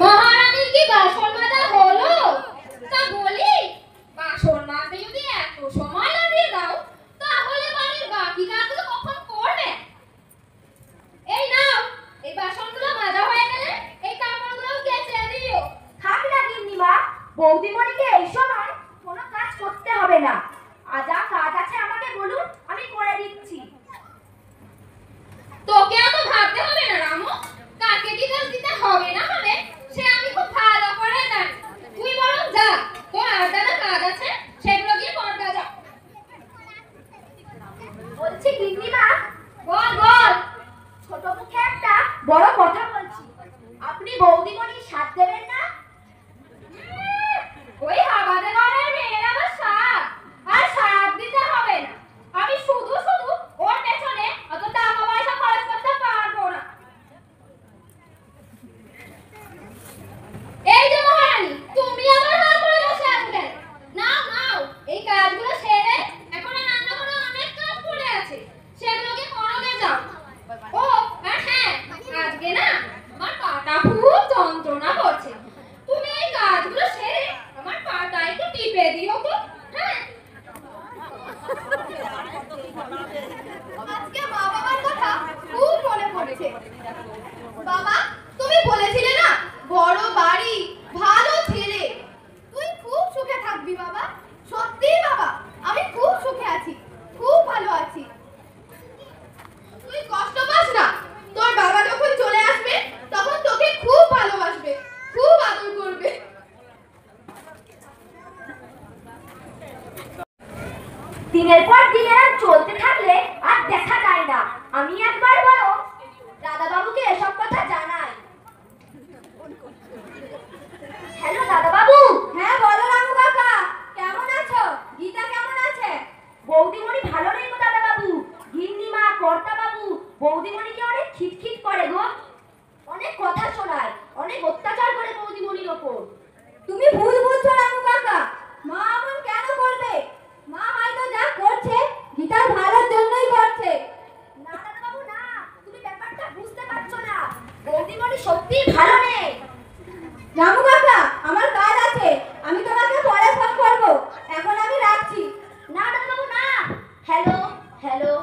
মহারানীর কি বাসন মাজা হলো? তা বলি, বাসন মাজতে যদি এত সময় লাগিয়ে দাও, তাহলে বাড়ির বাকি কাজগুলো কখন করবে? এই নাও, এই বাসনগুলো মাজা হয়ে গেলে এই কাপড়গুলো কেচে দিও। থাক না গিন্নিমা, বৌদিমণিকে এই সময় কোনো কাজ করতে হবে না। যা কাজ আছে আমাকে বলুন, আমি করে দিচ্ছি। তোকে অত ভাবতে হবে না রামু, কাকে কি কাজ দিতে হবে না হবে সে আমি খুব ভালো করে জানি। তুই বরং যা, তোর আর যা কাজ আছে সেগুলো গিয়ে করতে যা। বলছি গিন্নিমা, বল বল। ছোট মুখে একটা বড় কথা বলছি, আপনি বৌদিমণির সাথ দেবেন না? ওই হাবাদে ঘরের মেয়ের আবার সাথ, আর সাথ দিতে হবে না। আমি শুধু শুধু ওর পেছনে অত টাকা পয়সা খরচ করতে পারবো না। এই যে মহারানী, তুমি আবার হাত করে বসে আছো কেন? নাও নাও, এই কাজগুলো সেরে এখন রান্নাঘরে অনেক কাজ পড়ে আছে, সেগুলোকে করোগে যাও। ও আর হ্যাঁ, আজকে না আমার পাটা খুব যন্ত্রণা করছে, তুমি এই কাজগুলো সেরে আমার পাটা একটু টিপে দিও তো। হ্যাঁ, আজকে মা বাবার কথা খুব মনে পড়ছে। বাবা, তুমি বলেছিলে না বড় বাড়ি, ভালো ছেলে, তুই খুব সুখে থাকবি বাবা। সত্যি বাবা, আমি খুব সুখে আছি, খুব ভালো আছি। তুই কষ্ট পাস না, তোর বাবা যখন চলে আসবে তখন তোকে খুব ভালোবাসবে, খুব আদর করবে। দিনের পর দিন এরকম চলতে থাকলে আর দেখা যায় না। আমি একবার বলো দাদাবাবুকে এসব কথা জানাই। হ্যালো দাদাবাবু। হ্যাঁ বলো রামু কাকা, কেমন আছো? গীতা কেমন আছে? বৌদিমণি ভালো নেই গো দাদাবাবু। গিন্নিমা, কর্তাবাবু বৌদিমণিকে অনেক খিটখিট করে গো, অনেক কথা শোনায়, অনেক অত্যাচার করে বৌদিমণির ওপর। তুমি ভুল বুঝছো রামু কাকা, মা এমন কেন করবে? মা হয়তো যা করছে গীতার ভালোর জন্যই করছে। না দাদাবাবু না, তুমি ব্যাপারটা বুঝতে পারছো না, বৌদিমণি সত্যিই ভালো নেই। রামু কাকা, আমার কাজ আছে, আমি তোমাকে পরে ফোন করব, এখন আমি রাখছি। না দাদাবাবু না। Hello hello.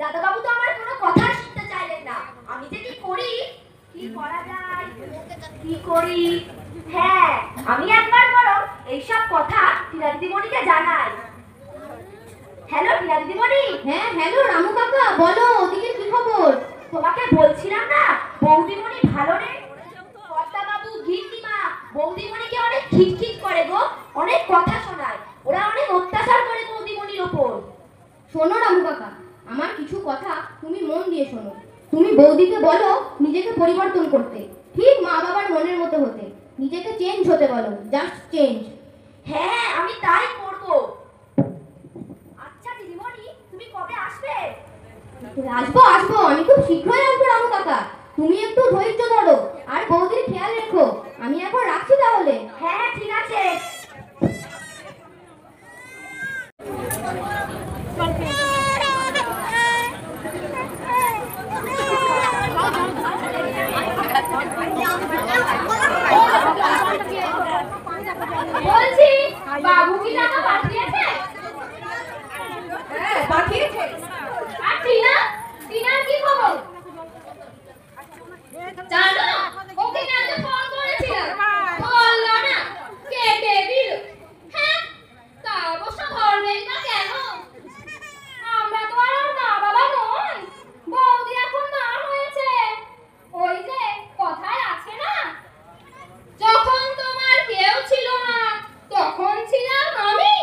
দাদাবাবু তো আমার কোনো কথা শুনতে চাইলেন না। আমি যে কি করি, কি করা যায়, কি করি? হ্যাঁ, আমি একবার বরং এইসব কথা টিনা দিদিমণিকে জানাই। হ্যালো টিনা দিদিমণি। হ্যাঁ হ্যালো রামু কাকা, বলো ওদিকে কি খবর? তোমাকে বলছিলাম না বৌদিমণি ভালো নেই। কর্তাবাবু, গিন্নিমা বৌদিমণিকে অনেক খিটখিট করে গো, অনেক কথা শোনায়, ওরা অনেক অত্যাচার করে বৌদিমণির ওপর। শোনো রামু কাকা, আমার কিছু কথা তুমি মন দিয়ে শোনো। তুমি বৌদিকে বলো নিজেকে পরিবর্তন করতে, ঠিক মা বাবার মনের মতো হতে, নিজেকে চেঞ্জ হতে বলো, জাস্ট চেঞ্জ। হ্যাঁ, আমি তাই করব। আচ্ছা দিদিমণি, তুমি কবে আসবে? আসবো আসবো, আমি খুব শীঘ্রই আসবো রামু কাকা, তুমি একটু ধৈর্য ধরো আর বৌদির খেয়াল রেখো। আমি এখন রাখছি তাহলে। হ্যাঁ হ্যাঁ ঠিক আছে। বলছি বাবু কি টাকা পাঠিয়েছে? হ্যাঁ পাঠিয়েছে। আর টিনা, টিনার কি খবর? জানো, ওকে কালকে ফোন করেছিলাম, বললো না, কেটে দিল। হ্যাঁ, তা অবশ্য ধরবেই না কেন? আমরা তো আর ওর মা বাবা নই, বৌদি এখন মা হয়েছে। ওই যে কথায় আছে না, যখন তোমার কেউ ছিল না তখন ছিলাম আমি।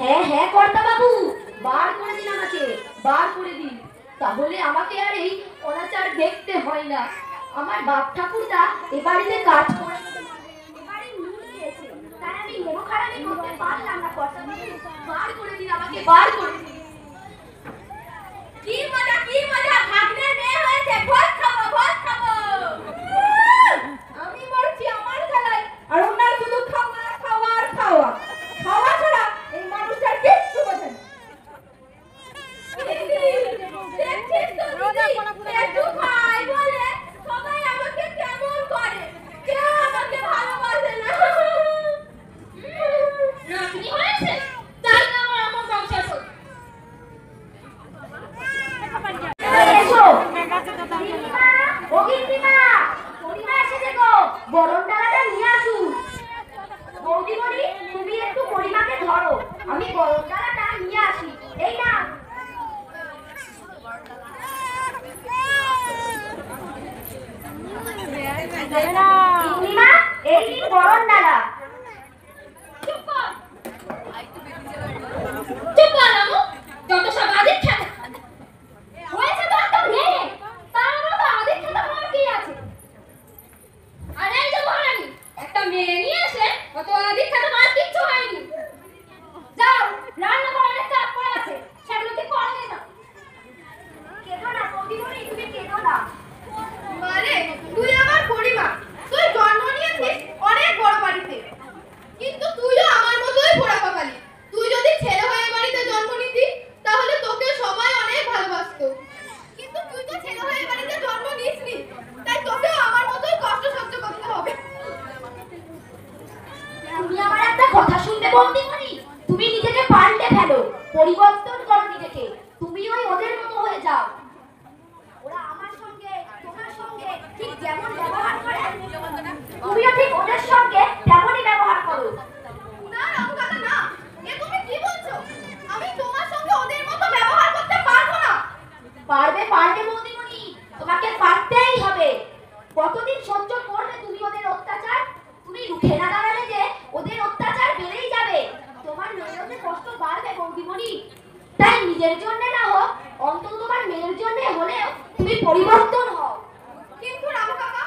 হ্যাঁ হ্যাঁ কর্তা বাবু, বার করে দিন আমাকে, বার করে দিন। তাহলে আমাকে আর এই অনাচার দেখতে হয় না। আমার বাপ ঠাকুরদা এ বাড়িতে কাজ করে এবারে নুন দিয়েছে, তাই আমি মন খারাপই করতে পারলাম না কর্তা বাবু। বার করে দিন আমাকে, বার করে দিন। কি মজা, কি মজা, ভাগ্নের মেয়ে হয়েছে, ভোজ খাবো, ভোজ খাবো। আমি মরছি আমার খেলায়, আর ওনার শুধু খাওয়া খাওয়া আর খাওয়া। খাওয়া ছাড়া এই মানুষটার কিচ্ছু বোঝে না। দেখছিস তো দিদি, একটু খাই বলে সবাই আমাকে কেমন করে, কেউ আমাকে ভালোবাসে না। নাতনি হয়েছে তাই না আমার আমার সংসার করতে। এসো গিন্নিমা, ও গিন্নিমা, পরিমা এসেছে গো, বরণ ডালাটা নিয়ে আসুন। বৌদিমণি, তুমি একটু পরিমাকে ধরো, আমি বরণ ডালাটা নিয়ে আসি। এই না। গিন্নিমা, এই নিন বরণ ডালা। চুপ কর, চুপ কর রামু, যত সব আদিক খেলা হয়েছে তো একটা মেয়ে, তার মতো আদিক খেলা হওয়ার কি আছে? আর এই যে মহারানী, একটা মেয়ে নিয়ে এসে অত আদিক খেলা হওয়ার কিচ্ছু হয়নি। যাও, রান্না করার চাপ পড়ে আছে, সেগুলো কি করে নিয়ে যাও। কেঁদো না বৌদিমণি, তুমি কেঁদো না। মানে তুই আমার পরিমা, তুই জন্ম নিয়েছিস অনেক বড় বাড়িতে, কিন্তু তুইও আমার মতোই পোড়া কপালি। তুই যদি ছেলে হয়ে বাড়িতে জন্ম নিতি তাহলে তোকে সবাই অনেক ভালোবাসতো, কিন্তু তুই তো ছেলে হয়ে বাড়িতে জন্ম নিসনি, তাই তোকেও আমার মতোই কষ্ট সহ্য করতে হবে। তুমি আমার একটা কথা শুনবে বৌদিমণি, তুমি নিজেকে পাল্টে ফেলো, পরিবর্তন করো নিজেকে, তুমি ওই ওদের মতো হয়ে যাও। ওরা আমার সঙ্গে তোমার সঙ্গে ঠিক যেমন ব্যবহার করে, তুমিও ঠিক ওদের সঙ্গে তেমনই ব্যবহার করো। না রামু কাকা, না, এ তুমি কি বলছো? আমি তোমার সঙ্গে ওদের মতো ব্যবহার করতে পারবো না। পারবে, পারবে বৌদিমণি, তোমাকে পারতেই হবে। কতদিন সহ্য করবে তুমি ওদের অত্যাচার? তুমি রুখে না দাঁড়ালে যে ওদের অত্যাচার বেড়েই যাবে, তোমার মেয়ের কষ্ট বাড়বে বৌদিমণি। তাই নিজের জন্য না হোক, অন্তত তোমার মেয়ের জন্য হলেও তুমি পরিবর্তন হও। কিন্তু রামু কাকা,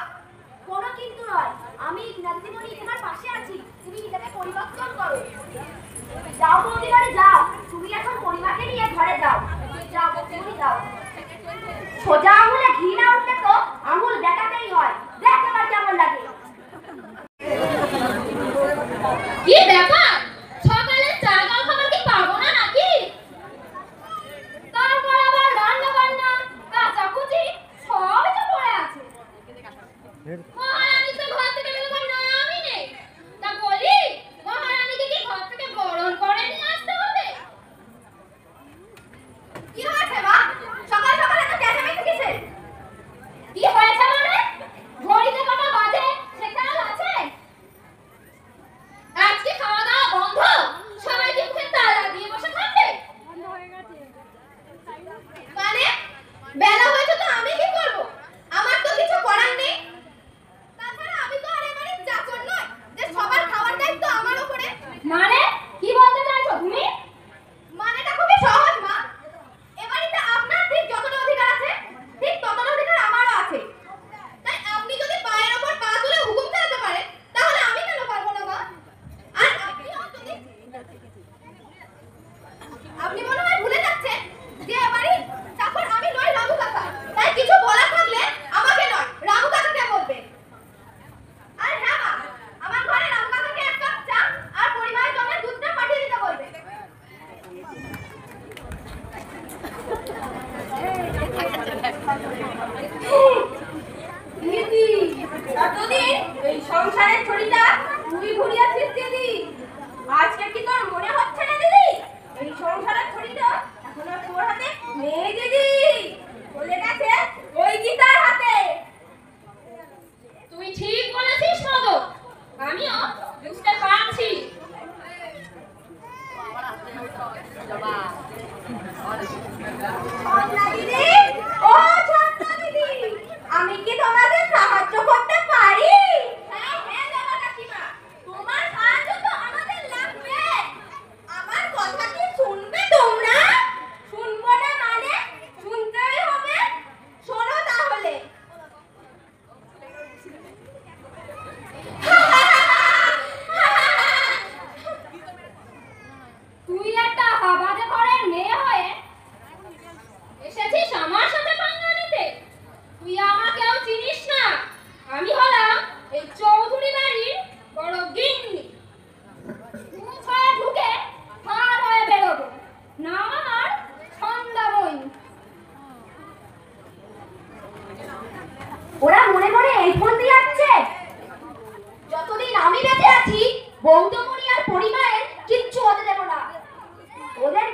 কোনো কিন্তু নয়, আমি নাতিমণি তোমার পাশে আছি, তুমি নিজেকে পরিবর্তন করো। যাও বৌদিমণি যাও, তুমি এখন পরিমাকে নিয়ে ঘরে যাও। যাও বৌদিমণি যাও। সোজা আঙুলে ঘি না উঠলে তো আঙুল দেখাতেই হয়, দেখ এবার কেমন লাগে। কি ব্যাপার, সকালে চা জল খাবার কি পাবো না নাকি? তারপর আবার রান্না বান্না, কাচাকুচি সবই তো পড়ে আছে। মহারানী তো ঘর থেকে বেরোবার নামই নেই। তা বলি, মহারানীকে কি ঘর থেকে বরণ করে নিয়ে আসতে হবে? কি হয়েছে মা? সকাল সকাল এত চেঁচামেচি কিসের? কি হয়েছে মানে? ঘড়িতে কটা বাজে সে খেয়াল আছে? আজকে খাওয়া দাওয়া বন্ধ, সবাই কি মুখে তালা দিয়ে বসে থাকবে? মানে বেলা হয়েছে তো আমি কি করব? আমার তো কিছু করার নেই। তাছাড়া আমি তো আর এই বাড়ির চাকর নই যে সবার খাওয়ার দায়িত্ব আমার উপরে। মানে কি বলতে চাইছো তুমি? মানেটা খুবই সহজ মা। এ বাড়িতে আপনার ঠিক যতটা অধিকার আছে, ঠিক ততটা অধিকার আমারও আছে। তাই আপনি যদি পায়ের ওপর পা তুলে হুকুম চালাতে পারেন, তাহলে আমি কেন পারবো না মা? আর আপনি মনে হয় ভুলে যাচ্ছেন যে এ বাড়ির চাকর আমি নই, রামু কাকা। তাই কিছু বলার থাকলে আমাকে নয়, রামু কাকাকে বলবে। আর হ্যাঁ মা, আমার ঘরে রামু কাকাকে এক কাপ চা আর পরিবারের জন্য দুধটা পাঠিয়ে দিতে বলবে। দিদি, এতদিন এই সংসারের ছড়িটা তুই ঘুরিয়েছিস দিদি। আজকে কি তোর মনে হচ্ছে তুই একটা হাবাদে ঘরের মেয়ে হয়ে এসেছিস আমার সাথে পাঙ্গা নিতে? তুই আমাকেও চিনিস না। আমি হলাম এই চৌধুরী বাড়ির বড় গিন্নি। ভূত হয়ে ঢুকে ফার হয়ে বেরোবো। নাম আমার ছন্দাময়ী। ওরা মনে মনে এই ফোন দিয়ে আসছে, যতদিন আমি বেঁচে আছি বৌদমণি আর পরিমায়ের কিচ্ছু হতে দেব না। ওদের